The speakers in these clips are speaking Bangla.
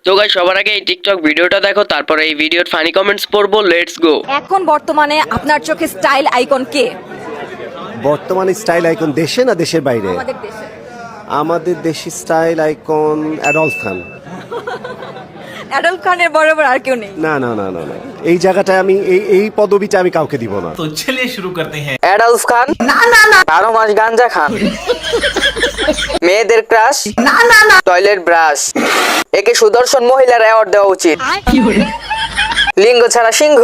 তো গাইস সবার আগে এই টিকটক ভিডিওটা দেখো, তারপরে এই ভিডিওর ফানি কমেন্টস পড়বো। Let's go. এখন বর্তমানে আপনার চোখে স্টাইল আইকন কে? বর্তমানে স্টাইল আইকন দেশে না দেশের বাইরে? আমাদের দেশে। আমাদের দেশি স্টাইল আইকন অ্যাডলফ খান। অ্যাডলফ খানের বরাবর আর কেউ নেই? না না না না না, এই জায়গাটায় আমি এই পদবিটা আমি কাউকে দিব না। तो चलिए शुरू करते हैं। অ্যাডলফ খান? না না না 12 মাস গাঞ্জা খান। মেয়েদের ক্রাশ? না না না টয়লেট ব্রাশ। একে সুদর্শন মহিলার অ্যাওয়ার্ড দেওয়া উচিত। লিঙ্গ ছাড়া সিংহ।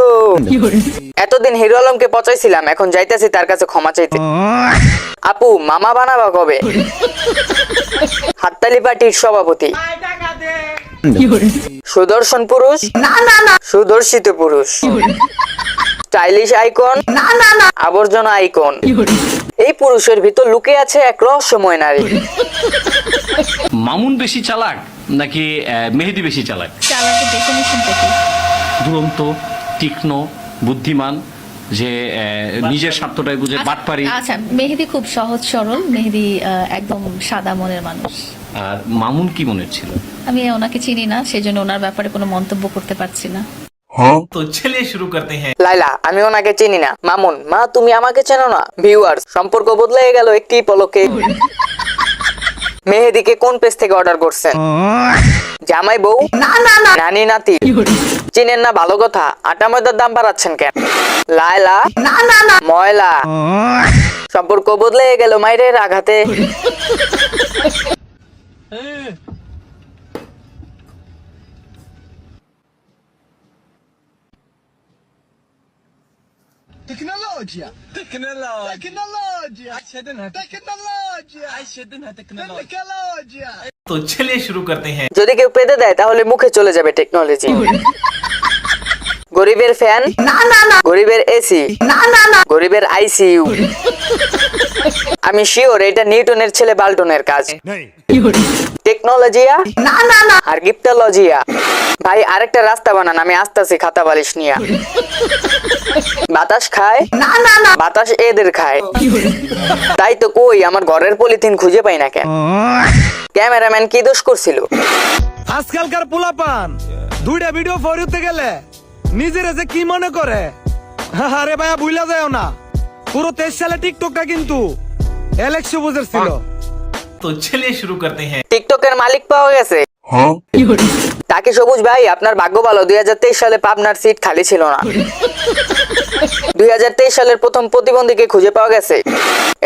এতদিন হিরো আলমকে পচাইছিলাম, এখন যাইতেছি তার কাছে ক্ষমা চাইতে। আপু মামা বানাবা কবে? হাততালি পার্টির সভাপতি। সুদর্শন পুরুষ? না না না সুদর্শিত পুরুষ। Stylish icon? না না না আবর্জনা আইকন। এই পুরুষের ভিতর লুকিয়ে আছে এক রহস্যময় নারী। মামুন বেশি চালাক নাকি মেহেদি বেশি চালাক? চালাকের ডেফিনিশনটা কি? দুরন্ত, তীক্ষ্ণ, বুদ্ধিমান, যে নিজের স্বার্থটাই বুঝে বাটপারি। আচ্ছা, মেহেদি খুব সহজ সরল, মেহেদি একদম সাদা মনের মানুষ। আর মামুন কি মনের ছিল? আমি ওনাকে চিনি না, সেজন্য ওনার ব্যাপারে কোনো মন্তব্য করতে পারছি না। তো চলিए शुरू करते हैं। লাইলা, আমি ওনাকে চিনি না। মামুন, মা তুমি আমাকে চেনো না? ভিউয়ার্স, সম্পর্ক বদলে গেল একটি পলকে। মেহেদিকে কোন পেজ থেকে অর্ডার করছেন? জামাই বউ? না না না নানি নাতি? চিনেন না, ভালো কথা। আটা ময়দার দাম বাড়াচ্ছেন কেন? লাইলা? না না না ময়লা। সম্পর্ক বদলে গেল মায়ের আঘাতে। تكنولوجيا عشدنها تكنولوجيا तो चलिए शुरू करते हैं। যদি কেউ পেতে দেয় তাহলে মুখে চলে যাবে টেকনোলজি। গরিবের ফ্যান? না না না গরিবের এসি? না না না গরিবের আইসিইউ। আমি শিওর এটা নিউটনের ছেলে বাল্টনের কাজ। টেকনোলজিয়া না না না আর গিফটোলজিয়া। ভাই আরেকটা রাস্তা বানান, আমি আসতেছি খাতা বালিশ নিয়া। বাতাস খায়? না না না বাতাস এদের খায়। তাই তো কই, আমার ঘরের পলিথিন খুঁজে পাই না কেন? ক্যামেরাম্যান কি দোষ করছিল? আজকালকার পোলাপান দুইটা ভিডিও ফরিতে গেলে নিজের যে কি মনে করে, আরে ভাইয়া ভুলা যায় না, পুরো 23 সালে টিকটকটা কিন্তু এলেক্সো বুঝের ছিল। तो चलिए शुरू करते हैं। টিকটকের মালিক পাওয়া গেছে। তাকে সবুজ ভাই, আপনার ভাগ্য ভালো, 2023 সালে পাবনার সিট খালি ছিল না। 2023 সালের প্রথম প্রতিবন্ধীকে খুঁজে পাওয়া গেছে।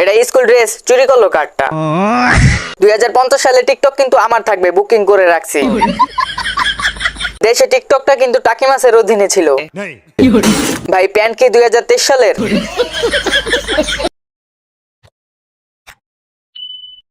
এটা স্কুল ড্রেস চুরি করলো কার্ডটা। 2050 সালে টিকটক কিন্তু আমার থাকবে, বুকিং করে রাখছি। দেশে টিকটকটা কিন্তু টাকি মাসের অধীনে ছিল। ভাই প্যান্ট কি 2023 সালের?